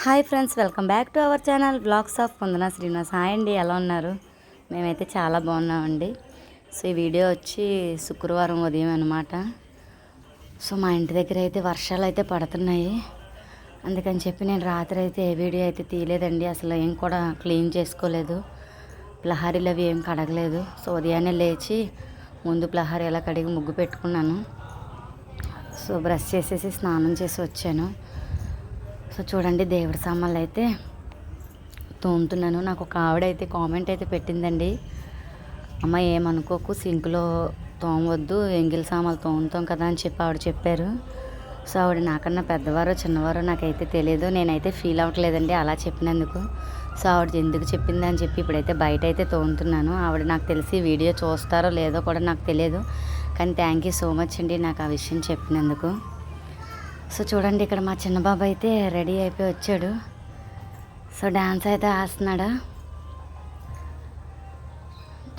Hi friends, welcome back to our channel vlogs of Vandana Srinivas. Hi అండి, ఎలా ఉన్నారు? మేమైతే చాలా బాగున్నామండి. సో ఈ వీడియో వచ్చి శుక్రవారం ఉదయం అనమాట. సో మా ఇంటి దగ్గర అయితే వర్షాలు అయితే పడుతున్నాయి. అందుకని చెప్పి నేను రాత్రి అయితే ఏ వీడియో అయితే తీయలేదండి. అసలు ఏం కూడా క్లీన్ చేసుకోలేదు, ప్లహారీలు అవి ఏం కడగలేదు. సో ఉదయాన్నే లేచి ముందు ప్లహారీ ఎలా కడిగి ముగ్గు పెట్టుకున్నాను. సో బ్రష్ చేసేసి స్నానం చేసి వచ్చాను. సో చూడండి, దేవుడి సామాన్లు అయితే తోముతున్నాను. నాకు ఒక ఆవిడ అయితే కామెంట్ అయితే పెట్టిందండి, అమ్మ ఏమనుకోకు, సింక్లో తోమవద్దు, ఎంగిల్ సామాన్లు తోముతాం కదా అని చెప్పి ఆవిడ చెప్పారు. సో ఆవిడ నాకన్నా పెద్దవారో చిన్నవారో నాకైతే తెలియదు, నేనైతే ఫీల్ అవ్వట్లేదండి అలా చెప్పినందుకు. సో ఆవిడ ఎందుకు చెప్పిందని చెప్పి ఇప్పుడైతే బయట అయితే తోముతున్నాను. ఆవిడ నాకు తెలిసి వీడియో చూస్తారో లేదో కూడా నాకు తెలియదు, కానీ థ్యాంక్ యూ సో మచ్ అండి నాకు ఆ విషయం చెప్పినందుకు. సో చూడండి, ఇక్కడ మా చిన్న బాబు అయితే రెడీ అయిపోయి వచ్చాడు. సో డ్యాన్స్ అయితే వేస్తున్నాడు,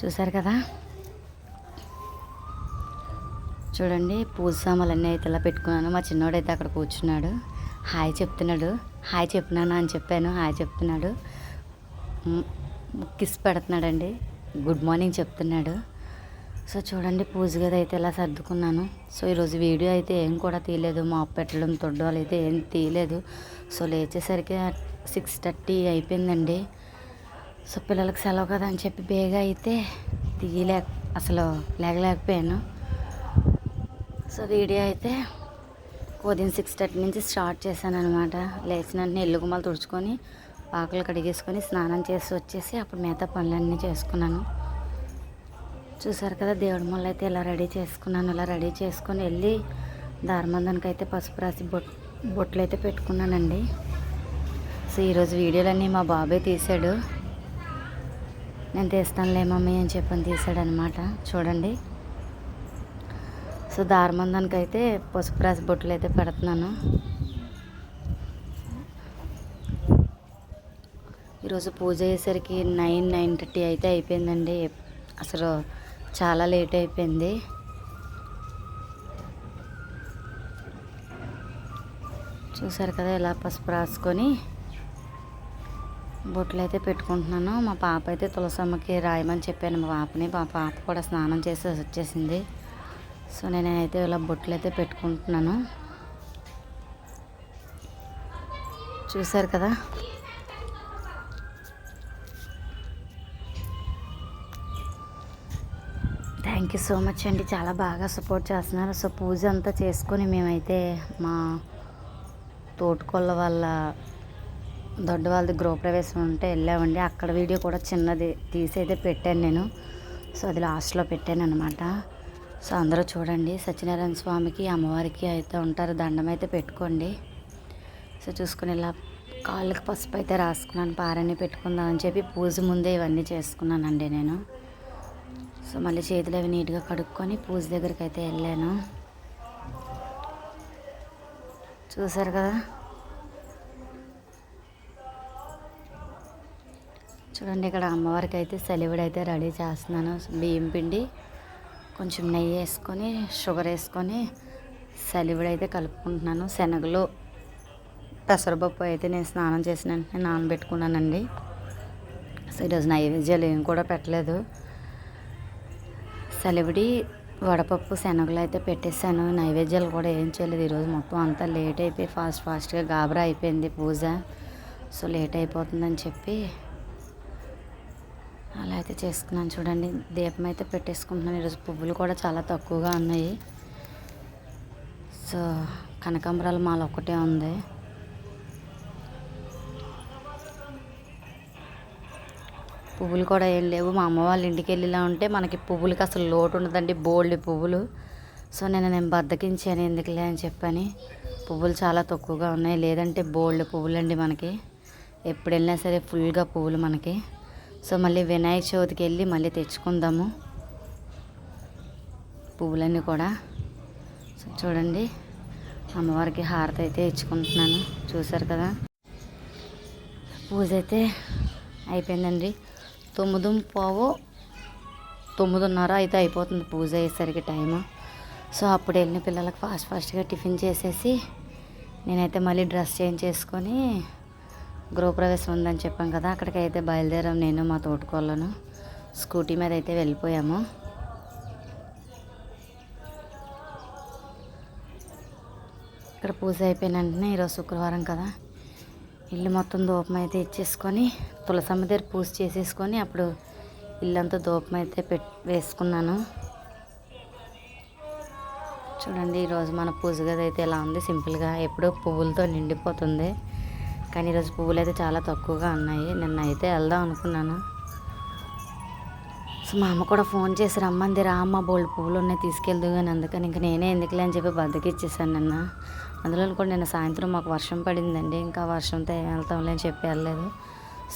చూసారు కదా. చూడండి, పూజ సామాన్లు అన్నీ అయితే ఇలా పెట్టుకున్నాను. మా చిన్నోడైతే అక్కడ కూర్చున్నాడు, హాయ్ చెప్తున్నాడు. హాయ్ చెప్పినాను అని చెప్పాను, హాయ్ చెప్తున్నాడు, కిస్ పెడుతున్నాడండి, గుడ్ మార్నింగ్ చెప్తున్నాడు. సో చూడండి, పూజ గది అయితే ఇలా సర్దుకున్నాను. సో ఈరోజు వీడియో అయితే ఏం కూడా తీయలేదు, మాపు పెట్టడం తొడ్డాలు అయితే ఏం తీయలేదు. సో లేచేసరికి 6:30 అయిపోయిందండి. సో పిల్లలకి సెలవు కదా అని చెప్పి బేగా అయితే అసలు లేకపోయాను. సో వీడియో అయితే ఉదయం 6:30 నుంచి స్టార్ట్ చేశాను అనమాట. లేచిన వెంటనే ఇల్లు గుమ్మలు తుడుచుకొని పాకలు కడిగేసుకొని స్నానం చేసి వచ్చేసి అప్పుడు మిగతా పనులన్నీ చేసుకున్నాను. చూసారు కదా, దేవుడి మొల్ల అయితే ఇలా రెడీ చేసుకున్నాను. ఇలా రెడీ చేసుకొని వెళ్ళి దారమందానికి అయితే పసుపు రాసి బొట్లు అయితే పెట్టుకున్నానండి. సో ఈరోజు వీడియోలన్నీ మా బాబాయ్ తీశాడు, నేను తీస్తానులే మమ్మీ అని చెప్పని తీశాడు అనమాట. చూడండి, సో దారమందానికి అయితే పసుపు రాసి బొట్లు అయితే పెడుతున్నాను. ఈరోజు పూజ అయ్యేసరికి 9:30 అయితే అయిపోయిందండి. అసలు చాలా లేట్ అయిపోయింది. చూసారు కదా, ఇలా పసుపు రాసుకొని బొట్లు అయితే పెట్టుకుంటున్నాను. మా పాప అయితే తులసమ్మకి రాయమని చెప్పాను మా పాపని. మా పాప కూడా స్నానం చేసి వచ్చేసింది. సో నేనైతే ఇలా బొట్లు అయితే పెట్టుకుంటున్నాను. చూసారు కదా, థ్యాంక్ యూ సో మచ్ అండి, చాలా బాగా సపోర్ట్ చేస్తున్నారు. సో పూజ అంతా చేసుకొని మేమైతే మా తోటకొల్ల వాళ్ళ దొడ్డ వాళ్ళది గృహప్రవేశం ఉంటే వెళ్ళామండి. అక్కడ వీడియో కూడా చిన్నది తీసి అయితే పెట్టాను నేను. సో అది లాస్ట్లో పెట్టాను అనమాట. సో అందరూ చూడండి, సత్యనారాయణ స్వామికి అమ్మవారికి అయితే ఉంటారు, దండం అయితే పెట్టుకోండి. సో చూసుకుని ఇలా కాళ్ళకి పసుపు అయితే రాసుకున్నాను, పారని పెట్టుకుందామని చెప్పి పూజ ముందే ఇవన్నీ చేసుకున్నానండి నేను. సో మళ్ళీ చేతులు అవి నీట్గా కడుక్కొని పూజ దగ్గరికి అయితే వెళ్ళాను. చూసారు కదా, చూడండి, ఇక్కడ అమ్మవారికి అయితే సెలవుడు అయితే రెడీ చేస్తున్నాను. బియ్యం పిండి కొంచెం నెయ్యి వేసుకొని షుగర్ వేసుకొని సెలవుడు అయితే కలుపుకుంటున్నాను. శనగలు పెసరపప్పు అయితే నేను స్నానం చేసిన వెంటనే నానబెట్టుకున్నానండి. సో ఈరోజు నైవేద్యాలు ఏం కూడా పెట్టలేదు, సెలవుడి వడపప్పు శనగలు అయితే పెట్టేశాను. నైవేద్యాలు కూడా ఏం చేయలేదు ఈరోజు. మొత్తం అంతా లేట్ అయిపోయి ఫాస్ట్గా గాబరా అయిపోయింది పూజ. సో లేట్ అయిపోతుందని చెప్పి అలా అయితే చేసుకున్నాను. చూడండి, దీపం అయితే పెట్టేసుకుంటున్నాను. ఈరోజు పువ్వులు కూడా చాలా తక్కువగా ఉన్నాయి. సో కనకాంబరాల మాల ఒకటే ఉంది. పువ్వులు కూడా ఏం లేవు. మా అమ్మ వాళ్ళ ఇంటికి వెళ్ళిలా ఉంటే మనకి పువ్వులకి అసలు లోటు ఉండదండి, బోల్డ్ పువ్వులు. సో నేను బద్దకించాను ఎందుకులే అని చెప్పని. పువ్వులు చాలా తక్కువగా ఉన్నాయి, లేదంటే బోల్డ్ పువ్వులు అండి మనకి. ఎప్పుడు వెళ్ళినా సరే ఫుల్గా పువ్వులు మనకి. సో మళ్ళీ వినాయక చవితికి వెళ్ళి మళ్ళీ తెచ్చుకుందాము పువ్వులన్నీ కూడా. సో చూడండి, అమ్మవారికి హారతి అయితే ఇచ్చుకుంటున్నాను. చూసారు కదా, పూజ అయితే అయిపోయిందండి. 9:30 అయితే అయిపోతుంది పూజ అయ్యేసరికి టైము. సో అప్పుడు వెళ్ళిన పిల్లలకు ఫాస్ట్గా టిఫిన్ చేసేసి నేనైతే మళ్ళీ డ్రెస్ చేంజ్ చేసుకొని గృహప్రవేశం ఉందని చెప్పాం కదా, అక్కడికైతే బయలుదేరాం నేను మా తోటికోళ్ళను. స్కూటీ మీద అయితే వెళ్ళిపోయాము. ఇక్కడ పూజ అయిపోయిన వెంటనే ఈరోజు శుక్రవారం కదా, ఇల్లు మొత్తం ధూపం అయితే ఇచ్చేసుకొని తులసమ్మ దగ్గర పూజ చేసేసుకొని అప్పుడు ఇల్లంతా ధూపం అయితే వేసుకున్నాను. చూడండి ఈరోజు మన పూజ గది అయితే ఎలా ఉంది, సింపుల్గా. ఎప్పుడూ పువ్వులతో నిండిపోతుంది, కానీ ఈరోజు పువ్వులు అయితే చాలా తక్కువగా ఉన్నాయి. నిన్న అయితే వెళ్దాం అనుకున్నాను. సో మా అమ్మ కూడా ఫోన్ చేసి రమ్మంది, రా అమ్మ బోల్డ్ పువ్వులు ఉన్నాయి తీసుకెళ్దు కానీ, అందుకని ఇంక నేనే ఎందుకులే అని చెప్పి బద్దకిచ్చేసాను నిన్న. అందులో కూడా నిన్న సాయంత్రం మాకు వర్షం పడిందండి, ఇంకా వర్షంతో ఏం వెళ్తాంలే అని చెప్పి వెళ్ళలేదు.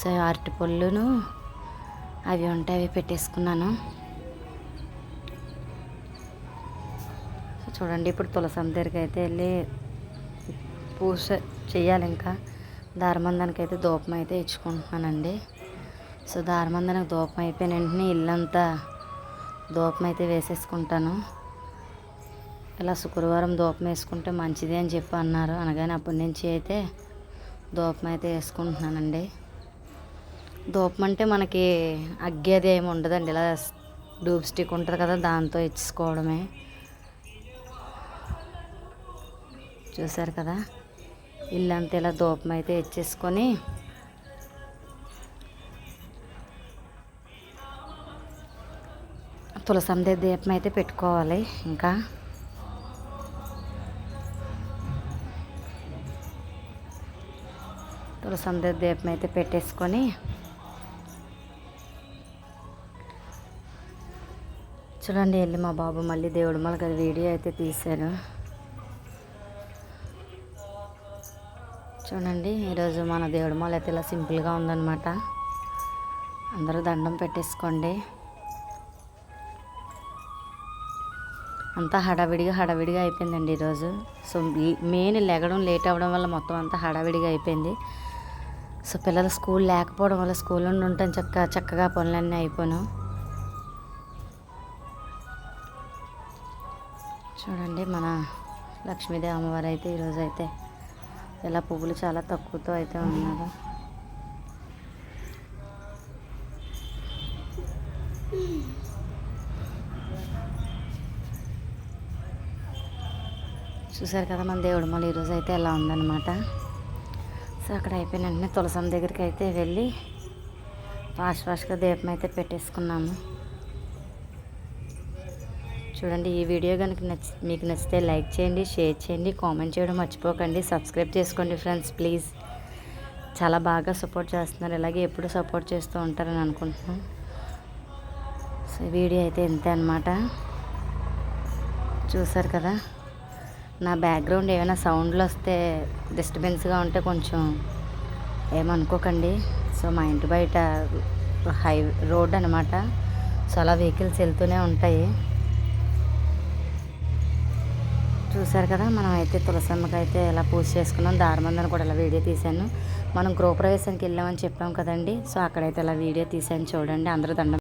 సో అరటి పళ్ళును అవి ఉంటాయి, అవి పెట్టేసుకున్నాను. సో చూడండి ఇప్పుడు తులసమ్మ దగ్గరికి అయితే వెళ్ళి పూజ చెయ్యాలి. ఇంకా దారమందానికి అయితే ధూపం అయితే ఇచ్చుకుంటున్నానండి. సో దారమందానికి ధూపం అయిపోయిన వెంటనే ఇల్లంతా ధూపం అయితే వేసేసుకుంటాను. ఇలా శుక్రవారం ధూపం వేసుకుంటే మంచిది అని చెప్పి అన్నారు, అనగానే అప్పటి నుంచి అయితే ధూపం అయితే వేసుకుంటున్నానండి. ధూపం అంటే మనకి అగ్గేది ఏమి ఉండదండి, ఇలా డూబ్ స్టిక్ ఉంటుంది కదా, దాంతో ఇచ్చుకోవడమే. చూసారు కదా, ఇల్లంతా ఇలా ధూపం అయితే ఇచ్చేసుకొని తులసమ్మ దగ్గర దీపం అయితే పెట్టుకోవాలి. ఇంకా తులసమ్మ దగ్గర దీపం అయితే పెట్టేసుకొని చూడండి వెళ్ళి మా బాబు మళ్ళీ దేవుడి మళ్ళీ వీడియో అయితే తీశారు. చూడండి ఈరోజు మన దేవుడి మాల అయితే ఇలా సింపుల్గా ఉందన్నమాట. అందరూ దండం పెట్టేసుకోండి. అంతా హడావిడిగా అయిపోయిందండి ఈరోజు. సో మెయిన్ లెగడం లేట్ అవ్వడం వల్ల మొత్తం అంతా హడావిడిగా అయిపోయింది. సో పిల్లలు స్కూల్ లేకపోవడం వల్ల స్కూల్ నుండి ఉంటాను చక్కగా పనులన్నీ అయిపోయాను. చూడండి మన లక్ష్మీదేవి అమ్మవారు అయితే ఈరోజు అయితే ఇలా పువ్వులు చాలా తక్కువతో అయితే ఉన్నారు. చూసారు కదా మన దేవుడి మళ్ళీ ఈరోజు అయితే ఎలా ఉందన్నమాట. సో అక్కడ అయిపోయిన వెంటనే తులసమ్మ దగ్గరికి అయితే వెళ్ళి ఫాస్ట్గా దీపం అయితే పెట్టేసుకున్నాము. చూడండి ఈ వీడియో కనుక మీకు నచ్చితే లైక్ చేయండి, షేర్ చేయండి, కామెంట్ చేయడం మర్చిపోకండి, సబ్స్క్రైబ్ చేసుకోండి ఫ్రెండ్స్ ప్లీజ్. చాలా బాగా సపోర్ట్ చేస్తున్నారు, ఇలాగే ఎప్పుడు సపోర్ట్ చేస్తూ ఉంటారని అనుకుంటున్నాను. సో వీడియో అయితే ఇంతే అనమాట. చూసారు కదా, నా బ్యాక్గ్రౌండ్ ఏమైనా సౌండ్లు వస్తే డిస్టర్బెన్స్గా ఉంటే కొంచెం ఏమనుకోకండి. సో మా ఇంటి బయట రోడ్ అనమాట, సో అలా వెహికల్స్ వెళ్తూనే ఉంటాయి. చూసారు కదా, మనం అయితే తులసమ్మకి అయితే ఎలా పూజ చేసుకున్నాం, దారమందని కూడా ఇలా వీడియో తీశాను. మనం గృహప్రవేశానికి వెళ్ళామని చెప్పాం కదండి, సో అక్కడైతే ఇలా వీడియో తీసాను చూడండి. అందరూ దండం